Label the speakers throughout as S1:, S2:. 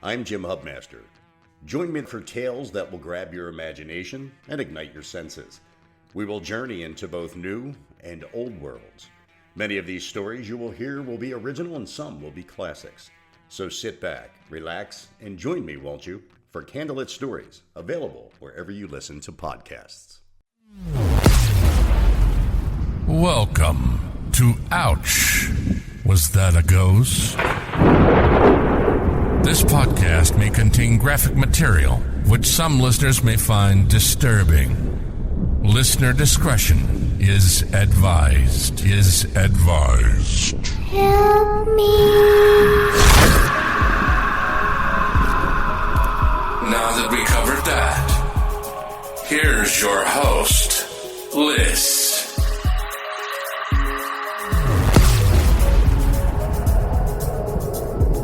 S1: I'm Jim Hubmaster. Join me for tales that will grab your imagination and ignite your senses. We will journey into both new and old worlds. Many of these stories you will hear will be original and some will be classics. So sit back, relax, and join me, won't you, for Candlelit Stories, available wherever you listen to podcasts.
S2: Welcome to Ouch. Was that a ghost? This podcast may contain graphic material, which some listeners may find disturbing. Listener discretion is advised.
S3: Help me.
S2: Now that we covered that, here's your host, Liz.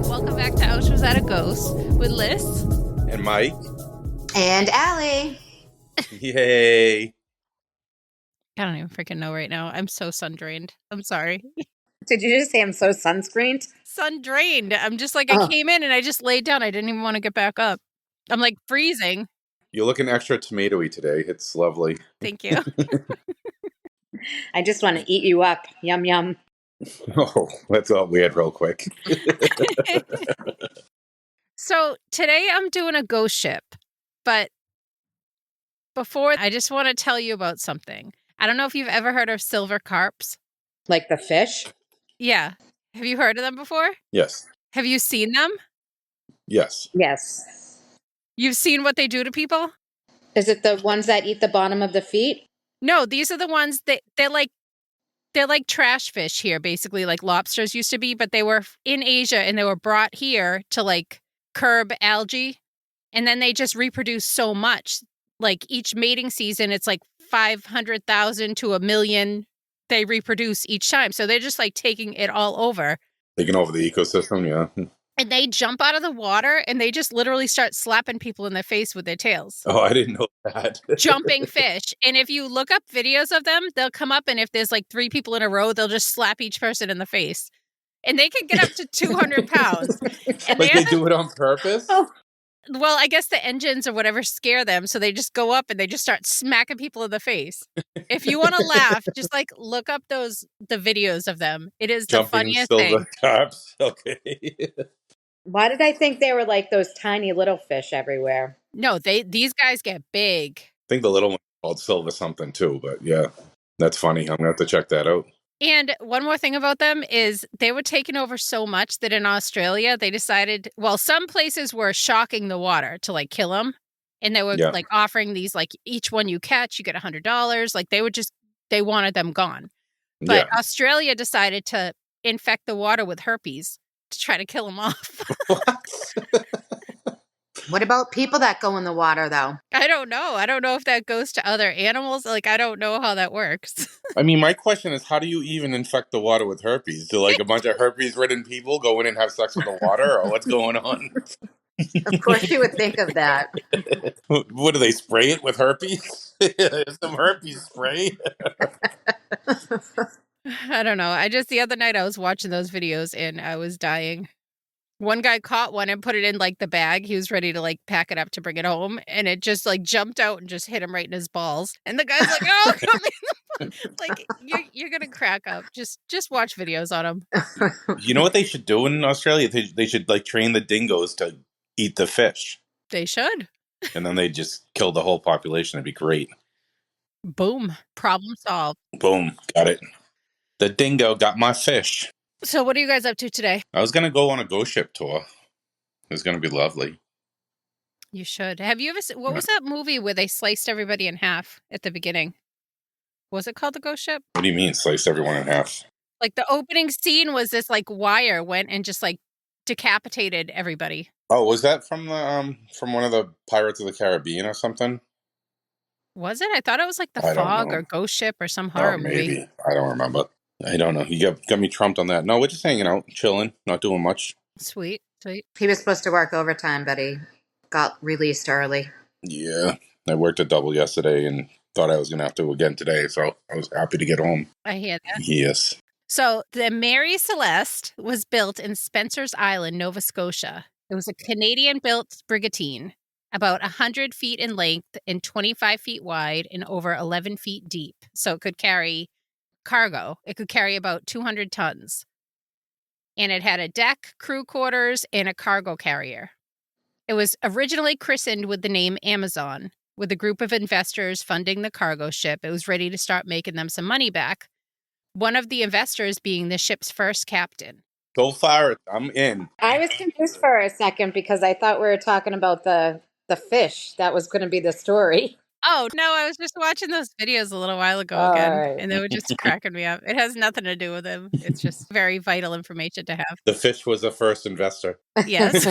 S4: Welcome back to Ouch, Was That a Ghost? With Liz.
S5: And Mike.
S6: And Allie.
S5: Yay.
S4: I don't even freaking know right now. I'm so sun-drained. I'm sorry.
S6: Did you just say I'm so sunscreened?
S4: Sun-drained. I'm just like, I came in and I just laid down. I didn't even want to get back up. I'm like freezing.
S5: You're looking extra tomatoey today. It's lovely.
S4: Thank you.
S6: I just want to eat you up. Yum, yum.
S5: Oh, that's all we had real quick.
S4: So today I'm doing a ghost ship. But before, I just want to tell you about something. I don't know if you've ever heard of silver carps.
S6: Like the fish?
S4: Yeah. Have you heard of them before?
S5: Yes.
S4: Have you seen them?
S5: Yes.
S6: Yes.
S4: You've seen what they do to people?
S6: Is it the ones that eat the bottom of the feet?
S4: No, these are the ones that they're like trash fish here, basically, like lobsters used to be, but they were in Asia and they were brought here to like curb algae. And then they just reproduce so much. Like each mating season, it's like 500,000 to 1 million they reproduce each time. So they're just like taking it all over.
S5: Taking over the ecosystem, yeah.
S4: And they jump out of the water and they just literally start slapping people in the face with their tails.
S5: Oh, I didn't know that.
S4: Jumping fish. And if you look up videos of them, they'll come up and if there's like 3 people in a row, they'll just slap each person in the face. And they can get up to 200 pounds. And
S5: Like they do it on purpose?
S4: Well, I guess the engines or whatever scare them, so they just go up and they just start smacking people in the face. If you want to laugh, just like look up the videos of them. It is the funniest thing.
S5: Carps. Okay.
S6: Why did I think they were like those tiny little fish everywhere?
S4: No, these guys get big.
S5: I think the little one called silver something too, but yeah, that's funny. I'm gonna have to check that out.
S4: And one more thing about them is they were taking over so much that in Australia, they decided, well, some places were shocking the water to like kill them. And they were like offering these, like each one you catch, you get $100. Like they wanted them gone. But Australia decided to infect the water with herpes to try to kill them off.
S6: What about people that go in the water, though?
S4: I don't know. I don't know if that goes to other animals. Like, I don't know how that works.
S5: I mean, my question is, how do you even infect the water with herpes? Do like a bunch of herpes-ridden people go in and have sex with the water, or what's going on?
S6: Of course you would think of that.
S5: What, do they spray it with herpes? Some herpes spray?
S4: I don't know. The other night I was watching those videos and I was dying. One guy caught one and put it in like the bag. He was ready to like pack it up to bring it home. And it just like jumped out and just hit him right in his balls. And the guy's like, oh, come in. Like, you're going to crack up. Just watch videos on him.
S5: You know what they should do in Australia? They should like train the dingoes to eat the fish.
S4: They should.
S5: And then they just kill the whole population. It'd be great.
S4: Boom. Problem solved.
S5: Boom. Got it. The dingo got my fish.
S4: So what are you guys up to today?
S5: I was going to go on a ghost ship tour. It was going to be lovely.
S4: You should. Have you ever seen, what was that movie where they sliced everybody in half at the beginning? Was it called The Ghost Ship?
S5: What do you mean, sliced everyone in half?
S4: Like the opening scene was this like wire went and just like decapitated everybody.
S5: Oh, was that from the from one of the Pirates of the Caribbean or something?
S4: Was it? I thought it was like The Fog or Ghost Ship or some horror movie.
S5: Maybe. I don't remember. I don't know. You got me trumped on that. No, we're just hanging out, chilling, not doing much.
S4: Sweet.
S6: He was supposed to work overtime, but he got released early.
S5: Yeah. I worked a double yesterday and thought I was going to have to again today, so I was happy to get home.
S4: I hear that.
S5: Yes.
S4: So the Marie Celeste was built in Spencer's Island, Nova Scotia. It was a Canadian-built brigantine, about 100 feet in length and 25 feet wide and over 11 feet deep. So it could carry cargo. It could carry about 200 tons. And it had a deck, crew quarters, and a cargo carrier. It was originally christened with the name Amazon, with a group of investors funding the cargo ship. It was ready to start making them some money back. One of the investors being the ship's first captain.
S5: So far, I'm in.
S6: I was confused for a second because I thought we were talking about the fish. That was going to be the story.
S4: Oh, no, I was just watching those videos a little while ago
S6: All
S4: again,
S6: right.
S4: and they were just cracking me up. It has nothing to do with him. It's just very vital information to have.
S5: The fish was the first investor.
S4: Yes.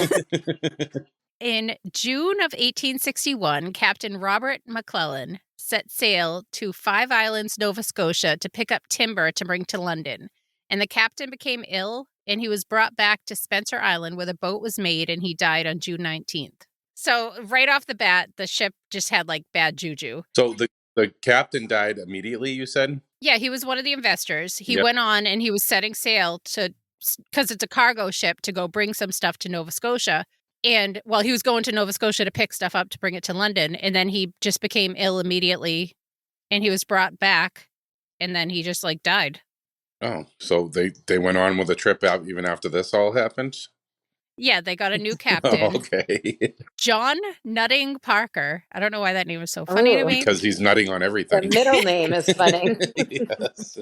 S4: In June of 1861, Captain Robert McClellan set sail to Five Islands, Nova Scotia, to pick up timber to bring to London. And the captain became ill, and he was brought back to Spencer Island, where the boat was made, and he died on June 19th. So right off the bat, the ship just had like bad juju.
S5: So the captain died immediately, you said?
S4: Yeah, he was one of the investors. He
S5: Yep.
S4: went on and he was setting sail because it's a cargo ship, to go bring some stuff to Nova Scotia. And well, he was going to Nova Scotia to pick stuff up to bring it to London. And then he just became ill immediately, and he was brought back, and then he just like died.
S5: Oh, so they went on with the trip out even after this all happened?
S4: Yeah, they got a new captain,
S5: Oh, okay.
S4: John Nutting Parker. I don't know why that name was so funny to
S6: Ooh.
S4: me,
S5: Because he's nutting on
S6: The
S5: everything.
S6: middle name is funny.
S5: Yes.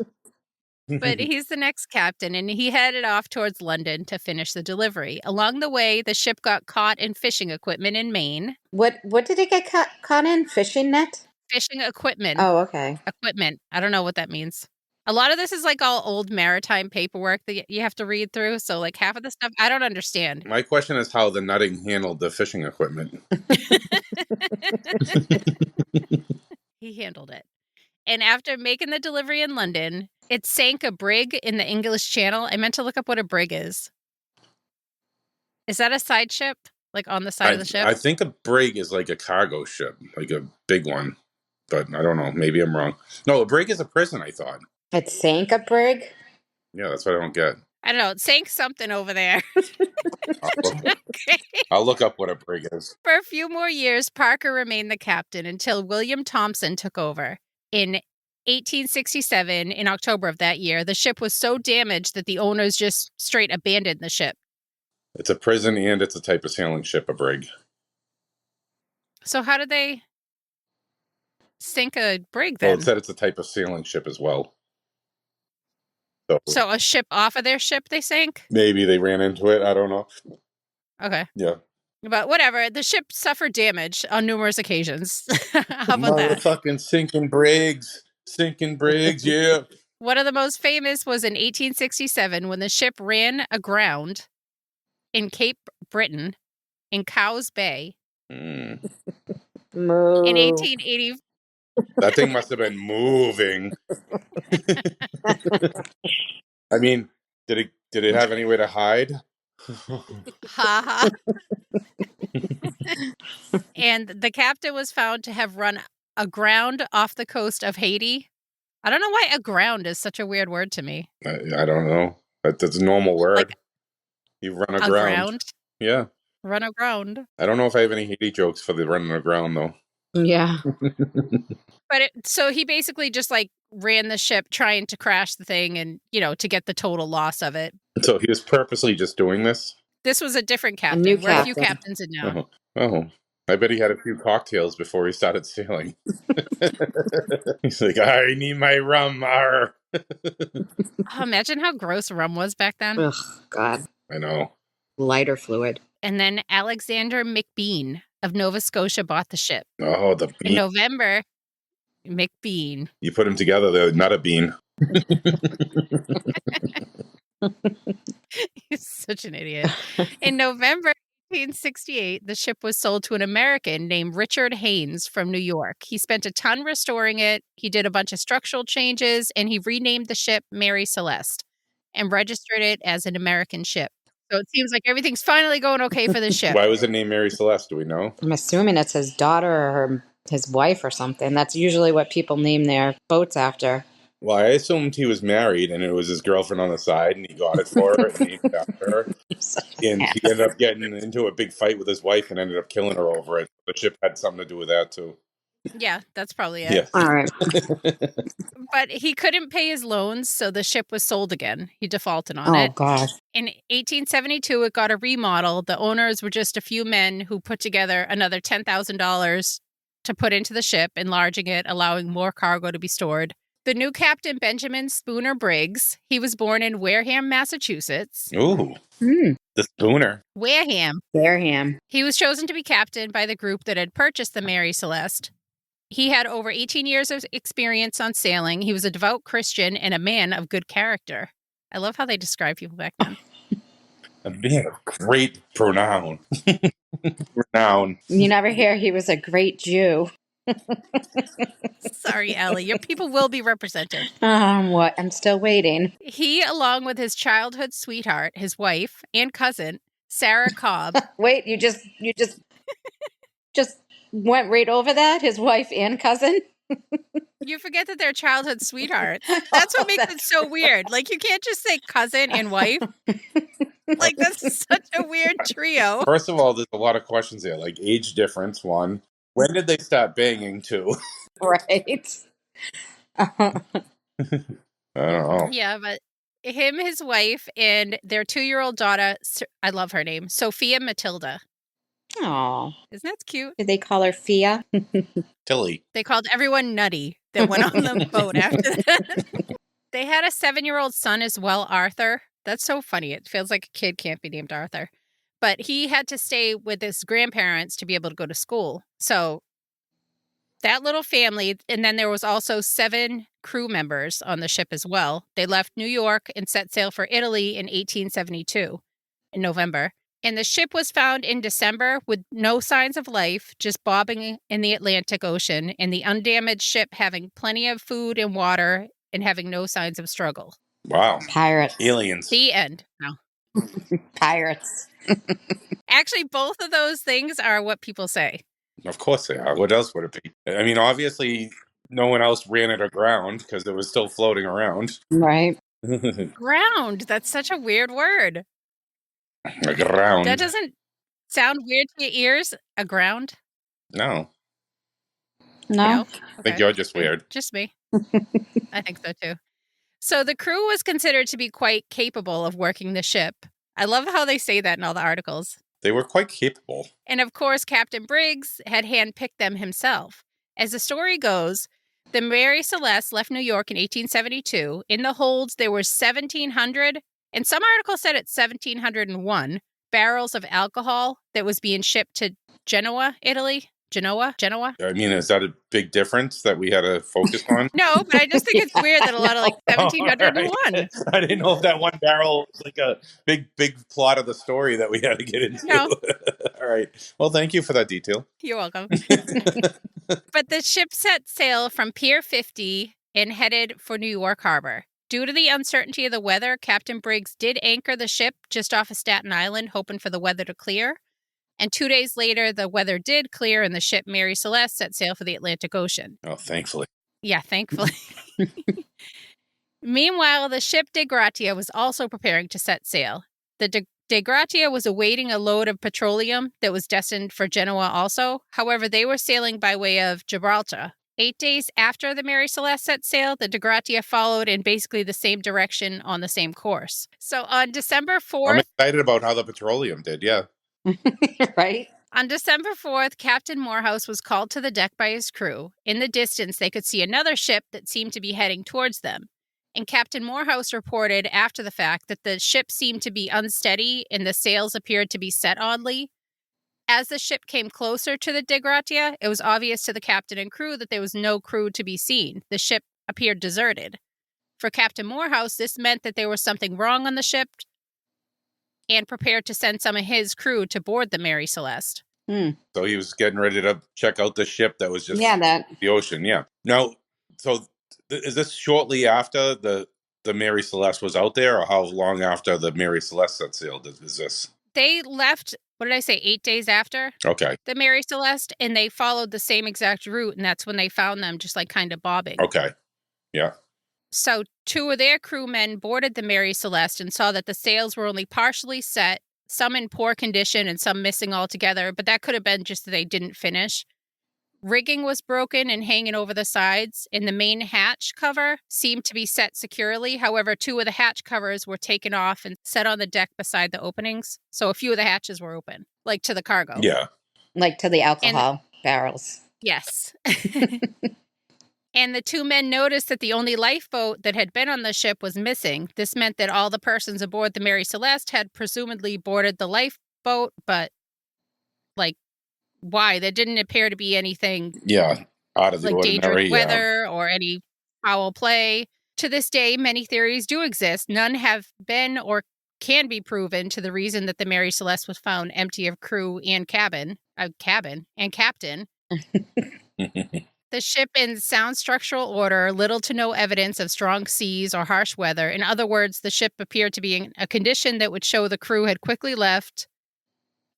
S4: but he's the next captain, and he headed off towards London to finish the delivery. Along the way, the ship got caught in fishing equipment in Maine.
S6: What did it get caught in? Fishing net?
S4: Fishing equipment.
S6: Oh, okay.
S4: Equipment. I don't know what that means. A lot of this is like all old maritime paperwork that you have to read through. So like half of the stuff I don't understand.
S5: My question is how the nutting handled the fishing equipment.
S4: He handled it. And after making the delivery in London, it sank a brig in the English Channel. I meant to look up what a brig is. Is that a side ship? Like on the side of the ship?
S5: I think a brig is like a cargo ship, like a big one. But I don't know. Maybe I'm wrong. No, a brig is a prison, I thought.
S6: It sank a brig?
S5: Yeah, that's what I don't get.
S4: I don't know. It sank something over there. Okay.
S5: I'll look up what a brig is.
S4: For a few more years, Parker remained the captain until William Thompson took over. In 1867, in October of that year, the ship was so damaged that the owners just straight abandoned the ship.
S5: It's a prison and it's a type of sailing ship, a brig.
S4: So how did they sink a brig
S5: Well,
S4: then?
S5: it said it's a type of sailing ship as well.
S4: So a ship off of their ship they sank?
S5: Maybe they ran into it. I don't know.
S4: Okay.
S5: Yeah.
S4: But whatever. The ship suffered damage on numerous occasions. How about that?
S5: Motherfucking sinking brigs. Sinking brigs, yeah.
S4: One of the most famous was in 1867 when the ship ran aground in Cape Breton in Cowes Bay.
S5: Mm.
S6: Moo.
S4: In 1880,
S5: That thing must have been moving. I mean, did it have anywhere to hide?
S4: ha. And the captain was found to have run aground off the coast of Haiti. I don't know why aground is such a weird word to me.
S5: I don't know. That's a normal word.
S4: Like,
S5: you run aground.
S4: aground?
S5: Yeah.
S4: Run aground.
S5: I don't know if I have any Haiti jokes for the running aground, though.
S6: Yeah.
S4: But so he basically just like ran the ship trying to crash the thing and, to get the total loss of it.
S5: So he was purposely just doing this?
S4: This was a different captain.
S6: new
S4: We're a few
S6: captain.
S4: captains in now.
S5: Oh. I bet he had a few cocktails before he started sailing. He's like, I need my rum. Arr.
S4: Oh, imagine how gross rum was back then.
S6: Ugh, God.
S5: I know.
S6: Lighter fluid.
S4: And then Alexander McBean of Nova Scotia bought the ship.
S5: Oh, the
S4: In
S5: bean.
S4: November, McBean.
S5: You put them together, they're not a bean.
S4: He's such an idiot. In November 1868, the ship was sold to an American named Richard Haynes from New York. He spent a ton restoring it. He did a bunch of structural changes, and he renamed the ship Marie Celeste and registered it as an American ship. So it seems like everything's finally going okay for the ship.
S5: Why was it named Marie Celeste? Do we know?
S6: I'm assuming it's his daughter or his wife or something. That's usually what people name their boats after.
S5: Well, I assumed he was married and it was his girlfriend on the side and he got it for her and named it after her. And he ended up getting into a big fight with his wife and ended up killing her over it. The ship had something to do with that, too.
S4: Yeah, that's probably it.
S5: Yeah.
S6: All right.
S4: But he couldn't pay his loans, so the ship was sold again. He defaulted on
S6: Oh,
S4: it.
S6: gosh.
S4: In 1872, it got a remodel. The owners were just a few men who put together another $10,000 to put into the ship, enlarging it, allowing more cargo to be stored. The new captain, Benjamin Spooner Briggs, he was born in Wareham, Massachusetts.
S5: Ooh,
S6: Hmm.
S5: the Spooner.
S4: Wareham.
S6: Wareham.
S4: He was chosen to be captain by the group that had purchased the Marie Celeste. He had over 18 years of experience on sailing. He was a devout Christian and a man of good character. I love how they describe people back then.
S5: He had a great pronoun. Renown.
S6: You never hear he was a great Jew.
S4: Sorry, Allie. Your people will be represented.
S6: What? I'm still waiting.
S4: He, along with his childhood sweetheart, his wife, and cousin, Sarah Cobb.
S6: Wait, you just went right over that? His wife and cousin?
S4: You forget that they're childhood sweethearts. That's what makes it so weird. Like, you can't just say cousin and wife. Like, that's such a weird trio.
S5: First of all, there's a lot of questions there, like age difference, one. When did they start banging, two?
S6: Right.
S5: I don't know.
S4: Yeah, but him, his wife, and their 2-year-old daughter, I love her name, Sophia Matilda.
S6: Oh,
S4: Isn't that cute?
S6: did they call her Fia?
S5: Tilly.
S4: They called everyone nutty that went on the boat after that. They had a 7-year-old son as well, Arthur. That's so funny. It feels like a kid can't be named Arthur. But he had to stay with his grandparents to be able to go to school. So that little family, and then there was also 7 crew members on the ship as well. They left New York and set sail for Italy in 1872 in November. And the ship was found in December with no signs of life, just bobbing in the Atlantic Ocean, and the undamaged ship having plenty of food and water and having no signs of struggle.
S5: Wow.
S6: Pirates.
S5: Aliens.
S4: The end. No.
S6: Pirates.
S4: Actually, both of those things are what people say.
S5: Of course they are. What else would it be? I mean, obviously, no one else ran it aground because it was still floating around.
S6: Right.
S4: Ground. That's such a weird word.
S5: Aground.
S4: That doesn't sound weird to your ears? Aground?
S5: No.
S6: No.
S5: I think you're just weird.
S4: Just me. I think so too. So the crew was considered to be quite capable of working the ship. I love how they say that in all the articles.
S5: They were quite capable.
S4: And of course, Captain Briggs had handpicked them himself. As the story goes, the Marie Celeste left New York in 1872. In the holds, there were 1,700, and some articles said it's 1,701 barrels of alcohol that was being shipped to Genoa, Italy. Genoa?
S5: I mean, is that a big difference that we had to focus on?
S4: No, but I just think it's weird that a lot of 1,701.
S5: Right. I didn't know if that one barrel was like a big plot of the story that we had to get into.
S4: No.
S5: All right. Well, thank you for that detail.
S4: You're welcome. But the ship set sail from Pier 50 and headed for New York Harbor. Due to the uncertainty of the weather, Captain Briggs did anchor the ship just off of Staten Island, hoping for the weather to clear. And 2 days later, the weather did clear and the ship Marie Celeste set sail for the Atlantic Ocean.
S5: Oh, thankfully.
S4: Yeah, thankfully. Meanwhile, the ship De Gratia was also preparing to set sail. The De Gratia was awaiting a load of petroleum that was destined for Genoa also. However, they were sailing by way of Gibraltar. 8 days after the Marie Celeste set sail, the De Gratia followed in basically the same direction on the same course. So on December 4th...
S5: I'm excited about how the petroleum did, yeah.
S6: Right?
S4: On December 4th, Captain Morehouse was called to the deck by his crew. In the distance, they could see another ship that seemed to be heading towards them. And Captain Morehouse reported after the fact that the ship seemed to be unsteady and the sails appeared to be set oddly. As the ship came closer to the De Gratia, it was obvious to the captain and crew that there was no crew to be seen. The ship appeared deserted. For Captain Morehouse, this meant that there was something wrong on the ship and prepared to send some of his crew to board the Marie Celeste.
S5: So he was getting ready to check out the ship that was just the ocean, yeah. Now, so is this shortly after the Marie Celeste was out there, or how long after the Marie Celeste set sail is this?
S4: They left, what did I say, 8 days after?
S5: Okay.
S4: The Marie Celeste, and they followed the same exact route, and that's when they found them just like kind of bobbing.
S5: Okay. Yeah.
S4: So 2 of their crewmen boarded the Marie Celeste and saw that the sails were only partially set, some in poor condition and some missing altogether, but that could have been just that they didn't finish. Rigging was broken and hanging over the sides, and the main hatch cover seemed to be set securely. However, 2 of the hatch covers were taken off and set on the deck beside the openings. So a few of the hatches were open, like to the cargo.
S5: Yeah.
S6: Like to the alcohol barrels.
S4: Yes. And the 2 men noticed that the only lifeboat that had been on the ship was missing. This meant that all the persons aboard the Marie Celeste had presumably boarded the lifeboat, but, like, why? There didn't appear to be anything
S5: out of the
S4: like
S5: ordinary
S4: dangerous weather or any foul play. To this day, many theories do exist. None have been or can be proven to the reason that the Marie Celeste was found empty of crew and captain. The ship in sound structural order, little to no evidence of strong seas or harsh weather. In other words, the ship appeared to be in a condition that would show the crew had quickly left.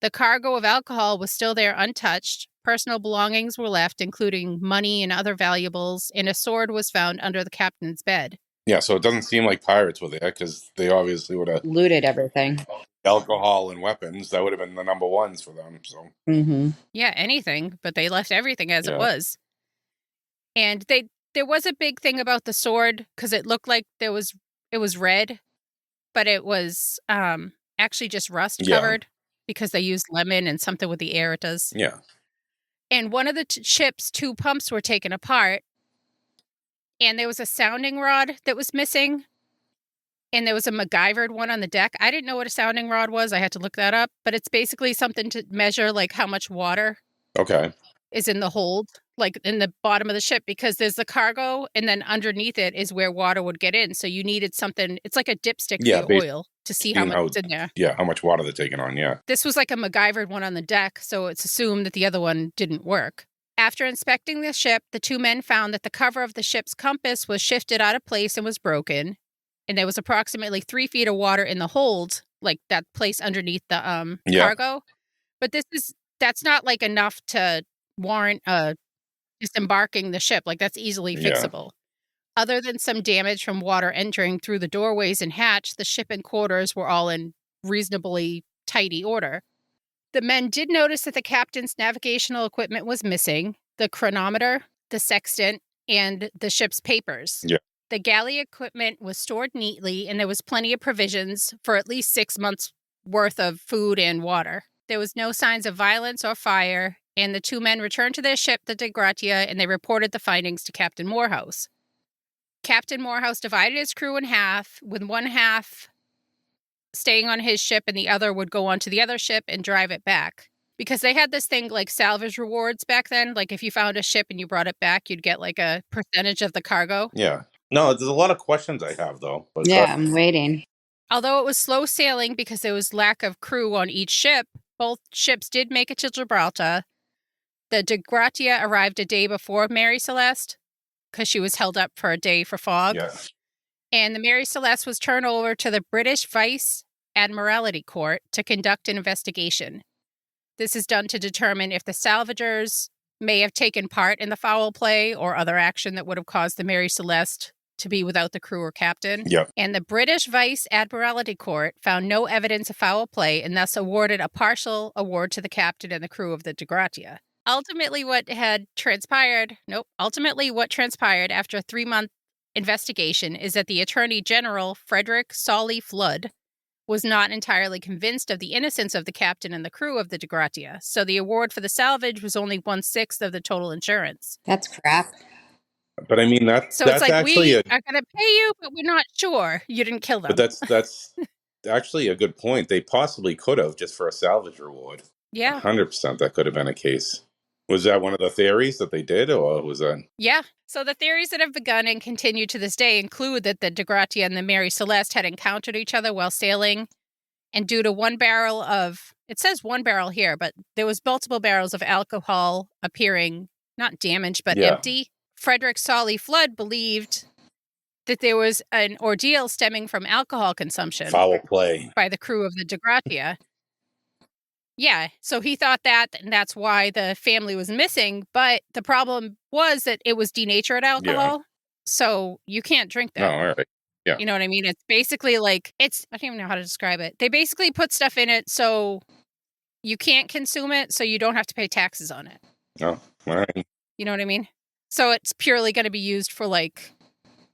S4: The cargo of alcohol was still there untouched. Personal belongings were left, including money and other valuables, and a sword was found under the captain's bed.
S5: Yeah, so it doesn't seem like pirates were there because they obviously would have
S6: looted everything.
S5: Alcohol and weapons. That would have been the number ones for them. So
S4: Yeah, anything, but they left everything as it was. And there was a big thing about the sword because it looked like it was red, but it was actually just rust covered because they used lemon and something with the air it does.
S5: Yeah.
S4: And one of the ship's 2 pumps were taken apart, and there was a sounding rod that was missing, and there was a MacGyvered one on the deck. I didn't know what a sounding rod was. I had to look that up, but it's basically something to measure like how much water is in the hold, like in the bottom of the ship, because there's the cargo and then underneath it is where water would get in. So you needed something. It's like a dipstick for your oil to see how much is in there.
S5: Yeah, how much water they're taking on,
S4: This was like a MacGyvered one on the deck, so it's assumed that the other one didn't work. After inspecting the ship, the 2 men found that the cover of the ship's compass was shifted out of place and was broken, and there was approximately 3 feet of water in the hold, like that place underneath the cargo. But that's not like enough to warrant disembarking the ship. Like that's easily fixable. Other than some damage from water entering through the doorways and hatch, the ship and quarters were all in reasonably tidy order. The men did notice that the captain's navigational equipment was missing, the chronometer, the sextant, and the ship's papers.
S5: Yeah.
S4: The galley equipment was stored neatly, and there was plenty of provisions for at least 6 months' worth of food and water. There was no signs of violence or fire, and the 2 men returned to their ship, the De Gratia, and they reported the findings to Captain Morehouse. Captain Morehouse divided his crew in half, with one half staying on his ship and the other would go onto the other ship and drive it back. Because they had this thing like salvage rewards back then. Like if you found a ship and you brought it back, you'd get like a percentage of the cargo.
S5: Yeah. No, there's a lot of questions I have though. But
S6: I'm waiting.
S4: Although it was slow sailing because there was lack of crew on each ship, both ships did make it to Gibraltar. The De Gratia arrived a day before Marie Celeste because she was held up for a day for fog.
S5: Yeah.
S4: And the Marie Celeste was turned over to the British Vice Admiralty Court to conduct an investigation. This is done to determine if the salvagers may have taken part in the foul play or other action that would have caused the Marie Celeste to be without the crew or captain.
S5: Yep.
S4: And the British Vice Admiralty Court found no evidence of foul play and thus awarded a partial award to the captain and the crew of the De Gratia. Ultimately, what transpired after a 3-month investigation is that the Attorney General, Frederick Solly Flood, was not entirely convinced of the innocence of the captain and the crew of the De Gratia. So the award for the salvage was only 1/6 of the total insurance.
S6: That's crap.
S5: But I mean, that's
S4: like
S5: actually
S4: we are going to pay you, but we're not sure you didn't kill them.
S5: But that's actually a good point. They possibly could have just for a salvage reward.
S4: Yeah.
S5: 100% that could have been a case. Was that one of the theories that they did, or was that?
S4: Yeah. So the theories that have begun and continue to this day include that the De Gratia and the Marie Celeste had encountered each other while sailing, and due to it says 1 barrel here, but there was multiple barrels of alcohol appearing, not damaged, but empty. Frederick Solly Flood believed that there was an ordeal stemming from alcohol consumption.
S5: Foul play.
S4: By the crew of the De Gratia. Yeah, so he thought that, and that's why the family was missing. But the problem was that it was denatured alcohol. so you can't drink
S5: Oh,
S4: that.
S5: all right. Yeah.
S4: You know what I mean? It's basically like, I don't even know how to describe it. They basically put stuff in it so you can't consume it, so you don't have to pay taxes on it.
S5: Oh, all right.
S4: You know what I mean? So it's purely going to be used for like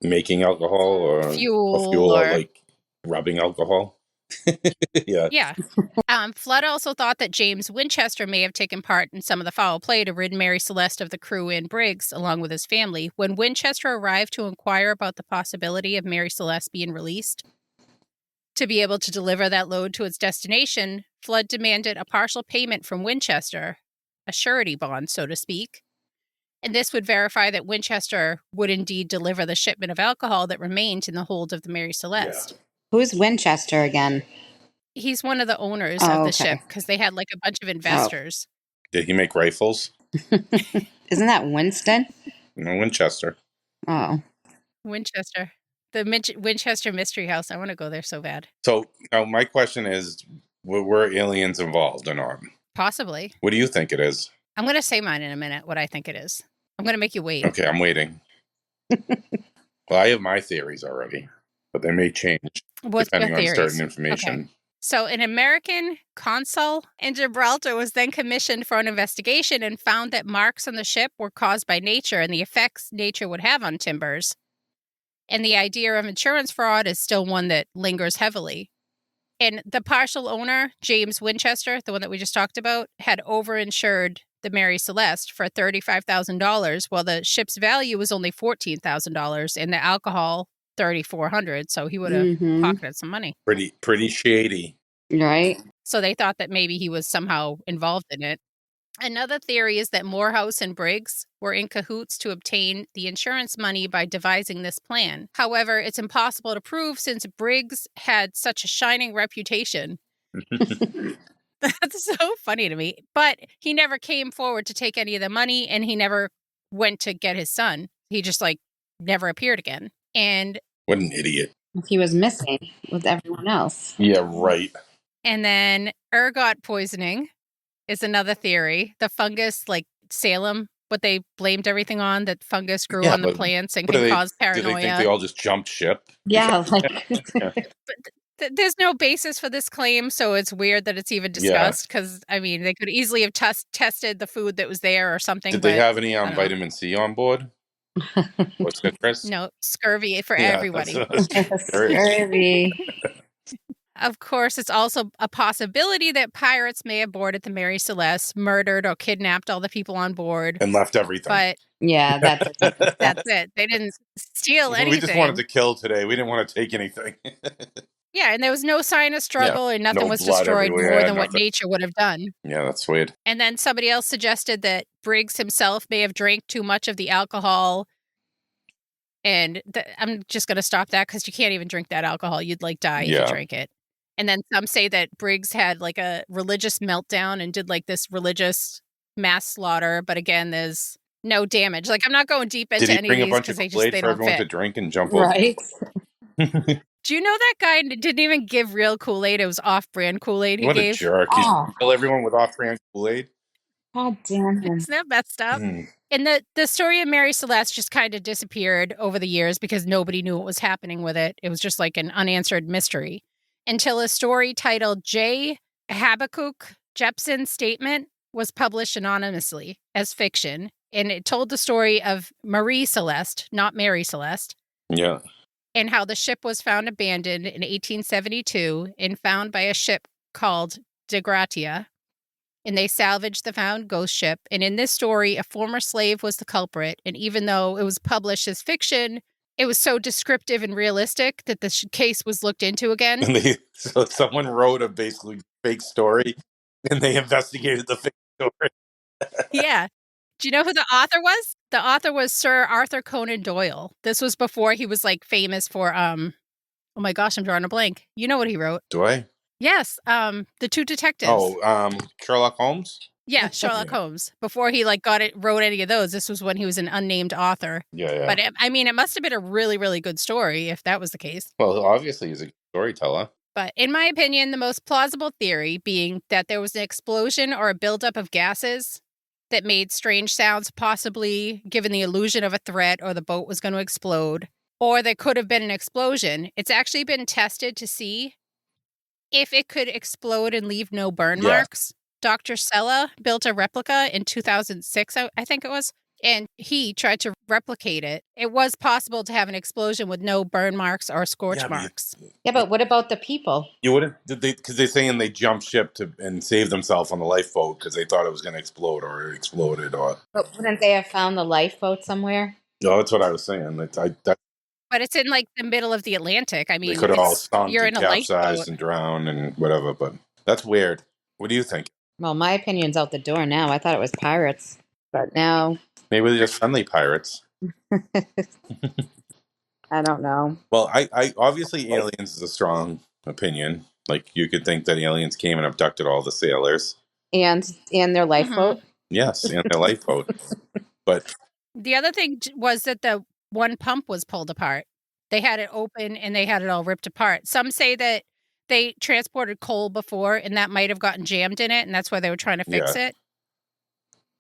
S5: making alcohol or
S4: fuel
S5: or like rubbing alcohol. Yeah.
S4: Yeah. Flood also thought that James Winchester may have taken part in some of the foul play to rid Mary Celeste of the crew and Briggs, along with his family. When Winchester arrived to inquire about the possibility of Mary Celeste being released to be able to deliver that load to its destination, Flood demanded a partial payment from Winchester, a surety bond, so to speak. And this would verify that Winchester would indeed deliver the shipment of alcohol that remained in the hold of the Mary Celeste.
S6: Yeah. Who's Winchester again?
S4: He's one of the owners of the ship because they had like a bunch of investors.
S5: Did he make rifles?
S6: Isn't that Winston?
S5: No, Winchester.
S6: Oh.
S4: Winchester. The Winchester Mystery House. I want to go there so bad.
S5: So now my question is, were aliens involved or not?
S4: Possibly.
S5: What do you think it is?
S4: I'm going to say mine in a minute, what I think it is. I'm going to make you wait.
S5: Okay, I'm waiting. Well, I have my theories already, but they may change depending on certain information.
S4: Okay. So an American consul in Gibraltar was then commissioned for an investigation and found that marks on the ship were caused by nature and the effects nature would have on timbers. And the idea of insurance fraud is still one that lingers heavily. And the partial owner, James Winchester, the one that we just talked about, had overinsured the Mary Celeste for $35,000, while the ship's value was only $14,000 and the alcohol $3,400. So he would have pocketed some money.
S5: Pretty shady.
S6: Right.
S4: So they thought that maybe he was somehow involved in it. Another theory is that Morehouse and Briggs were in cahoots to obtain the insurance money by devising this plan. However, it's impossible to prove since Briggs had such a shining reputation. That's so funny to me. But he never came forward to take any of the money, and he never went to get his son. He just, like, never appeared again. And
S5: what an idiot.
S6: He was missing with everyone else.
S5: Yeah, right.
S4: And then ergot poisoning is another theory. The fungus, like Salem, what they blamed everything on, that fungus grew on the plants and can cause paranoia.
S5: Did they think they all just jumped ship?
S6: Yeah.
S4: But there's no basis for this claim, so it's weird that it's even discussed because, I mean, they could easily have tested the food that was there or something.
S5: Did they have any vitamin C on board? Or citrus?
S4: No, scurvy for everybody.
S6: Scurvy.
S4: Of course, it's also a possibility that pirates may have boarded the Mary Celeste, murdered or kidnapped all the people on board.
S5: And left everything.
S4: But
S6: yeah, that's
S4: it. They didn't steal anything.
S5: We just wanted to kill today. We didn't want to take anything.
S4: Yeah, and there was no sign of struggle and nothing was destroyed more than what nature would have done.
S5: Yeah, that's weird.
S4: And then somebody else suggested that Briggs himself may have drank too much of the alcohol. And I'm just going to stop that because you can't even drink that alcohol. You'd like die if you drank it. And then some say that Briggs had like a religious meltdown and did like this religious mass slaughter. But again, there's no damage. Like, I'm not going deep into any of these because they don't fit.
S5: For everyone to drink and jump over?
S6: Right.
S4: Do you know that guy didn't even give real Kool-Aid? It was off-brand Kool-Aid he gave.
S5: What a jerk. He should kill everyone with off-brand Kool-Aid.
S6: God damn him.
S4: Isn't that messed up? And the story of Mary Celeste just kind of disappeared over the years because nobody knew what was happening with it. It was just like an unanswered mystery. Until a story titled J. Habakkuk Jepson's Statement was published anonymously as fiction. And it told the story of Marie Celeste, not Mary Celeste.
S5: Yeah.
S4: And how the ship was found abandoned in 1872 and found by a ship called De Gratia. And they salvaged the found ghost ship. And in this story, a former slave was the culprit. And even though it was published as fiction, it was so descriptive and realistic that the case was looked into again.
S5: And so someone wrote a basically fake story, and they investigated the fake story.
S4: Yeah. Do you know who the author was? The author was Sir Arthur Conan Doyle. This was before he was like famous for oh my gosh, I'm drawing a blank. You know what he wrote?
S5: Do I?
S4: Yes, The Two Detectives.
S5: Oh, Sherlock Holmes?
S4: Yeah, Sherlock Holmes. Before he wrote any of those, this was when he was an unnamed author.
S5: Yeah.
S4: But I mean, it must have been a really, really good story if that was the case.
S5: Well, obviously he's a storyteller.
S4: But in my opinion, the most plausible theory being that there was an explosion or a buildup of gases that made strange sounds, possibly given the illusion of a threat or the boat was going to explode, or there could have been an explosion. It's actually been tested to see if it could explode and leave no burn marks. Dr. Sella built a replica in 2006, I think it was, and he tried to replicate it. It was possible to have an explosion with no burn marks or scorch marks.
S6: Yeah, but what about the people?
S5: You wouldn't, because they're saying they jumped ship and saved themselves on the lifeboat because they thought it was going to explode or it exploded. But
S6: wouldn't they have found the lifeboat somewhere?
S5: No, that's what I was saying.
S4: But it's in like the middle of the Atlantic. I mean,
S5: they could have all sunk
S4: you're
S5: and
S4: in a
S5: capsized
S4: lifeboat
S5: and drowned and whatever. But that's weird. What do you think?
S6: Well, my opinion's out the door now. I thought it was pirates, but now
S5: maybe they're just friendly pirates.
S6: I don't know.
S5: Well, I obviously aliens is a strong opinion. Like you could think that aliens came and abducted all the sailors
S6: and their lifeboat.
S5: Yes, and their lifeboat. But
S4: the other thing was that the one pump was pulled apart. They had it open and they had it all ripped apart. Some say that they transported coal before and that might have gotten jammed in it, and that's why they were trying to fix it.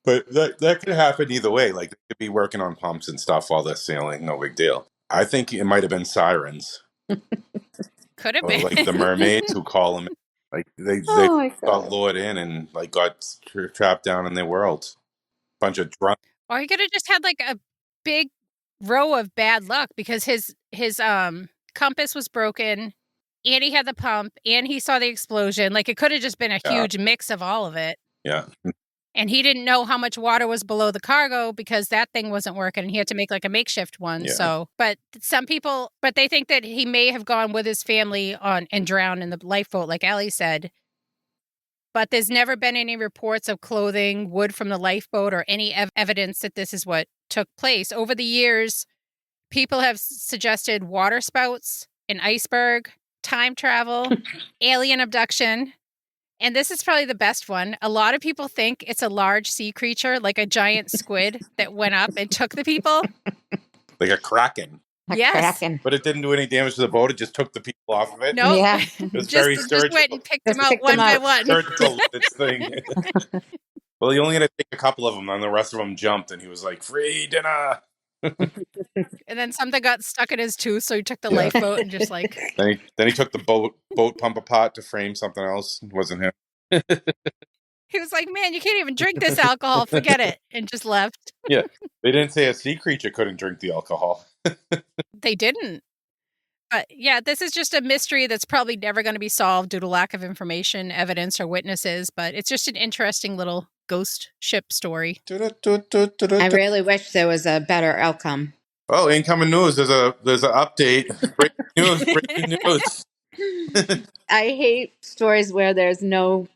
S5: But that could happen either way. Like they could be working on pumps and stuff while they're sailing. No big deal. I think it might have been sirens.
S4: Could have been.
S5: Like the mermaids who call them. Like they got lured in and like got trapped down in their world. Bunch of drunk.
S4: Or he could have just had like a big row of bad luck because his compass was broken and he had the pump and he saw the explosion. Like it could have just been a huge mix of all of it.
S5: Yeah.
S4: And he didn't know how much water was below the cargo because that thing wasn't working and he had to make like a makeshift one. Yeah. So, but some people, they think that he may have gone with his family on and drowned in the lifeboat, like Allie said. But there's never been any reports of clothing, wood from the lifeboat, or any evidence that this is what took place. Over the years, people have suggested water spouts, an iceberg, time travel, alien abduction. And this is probably the best one. A lot of people think it's a large sea creature, like a giant squid that went up and took the people.
S5: Like a kraken.
S6: Kraken.
S5: But it didn't do any damage to the boat. It just took the people off of it.
S4: No. Nope.
S6: Yeah.
S5: It was very surgical.
S4: Just went and picked them out one by one.
S5: Surgical with its thing. Well, he only had to take a couple of them, and the rest of them jumped, and he was like, free dinner.
S4: And then something got stuck in his tooth, so he took the lifeboat and just like...
S5: Then he took the boat pump apart to frame something else. It wasn't him.
S4: He was like, man, you can't even drink this alcohol. Forget it. And just left.
S5: Yeah. They didn't say a sea creature couldn't drink the alcohol.
S4: They didn't. But yeah, this is just a mystery that's probably never going to be solved due to lack of information, evidence, or witnesses. But it's just an interesting little ghost ship story.
S6: I really wish there was a better outcome.
S5: Oh, incoming news. There's an update. Breaking news.
S6: I hate stories where there's no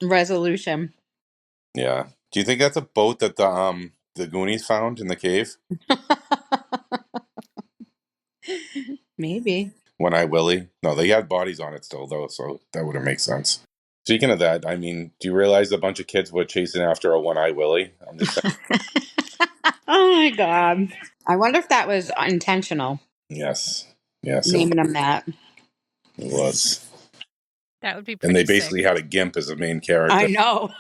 S6: resolution.
S5: Yeah. Do you think that's a boat that the Goonies found in the cave?
S6: Maybe.
S5: One Eye Willie? No, they had bodies on it still, though, so that wouldn't make sense. Speaking of that, I mean, do you realize a bunch of kids were chasing after a One Eye Willie? I'm just saying.
S6: Oh, my God. I wonder if that was intentional.
S5: Yes.
S6: Naming them that.
S5: It was.
S4: That would be pretty
S5: And they basically
S4: sick.
S5: had a gimp as a main character.
S6: I know.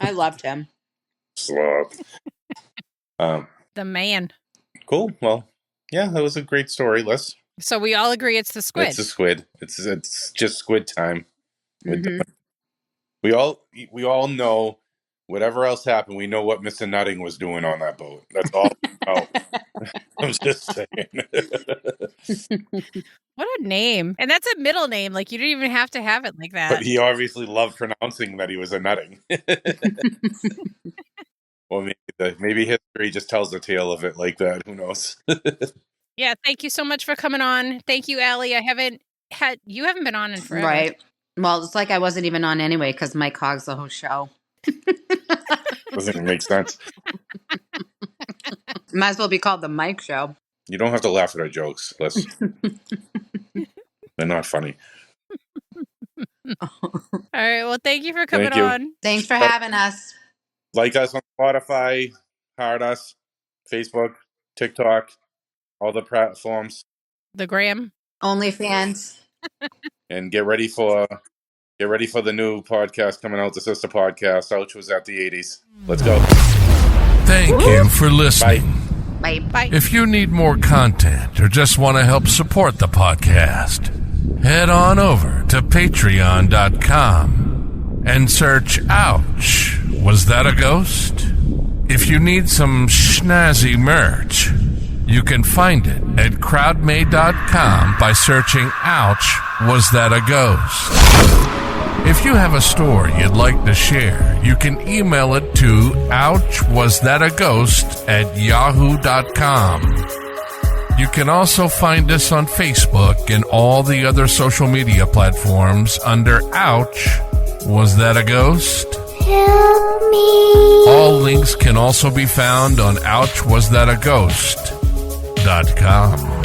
S6: I loved him.
S5: Sloth.
S4: The man.
S5: Cool. Well, yeah, that was a great story, Liz.
S4: So we all agree it's the squid.
S5: It's the squid. It's just squid time.
S6: Mm-hmm.
S5: We all know whatever else happened. We know what Mr. Nutting was doing on that boat. That's all. I'm just saying.
S4: What a name. And that's a middle name. Like, you don't even have to have it like that.
S5: But he obviously loved pronouncing that he was a nutting. Well, maybe history just tells the tale of it like that. Who knows?
S4: Yeah, thank you so much for coming on. Thank you, Allie. You haven't been on in forever.
S6: Right. Well, it's like I wasn't even on anyway because Mike hogs the whole show.
S5: Doesn't even make sense.
S6: Might as well be called the Mike Show.
S5: You don't have to laugh at our jokes. They're not funny.
S4: All right. Well, thank you for coming on.
S6: Thanks for having us.
S5: Like us on Spotify, heart us, Facebook, TikTok, all the platforms.
S4: The Gram.
S6: OnlyFans.
S5: And get ready for Get ready for the new podcast coming out, the sister podcast. Ouch was at the 80s. Let's go.
S2: Thank you for listening.
S4: Bye. Bye.
S2: If you need more content or just want to help support the podcast, head on over to patreon.com and search Ouch, Was That a Ghost? If you need some snazzy merch, you can find it at crowdmade.com by searching Ouch, Was That a Ghost? If you have a story you'd like to share, you can email it to ouchwasthataghost@yahoo.com. You can also find us on Facebook and all the other social media platforms under Ouch, Was That a Ghost?
S3: Help me.
S2: All links can also be found on ouchwasthataghost.com.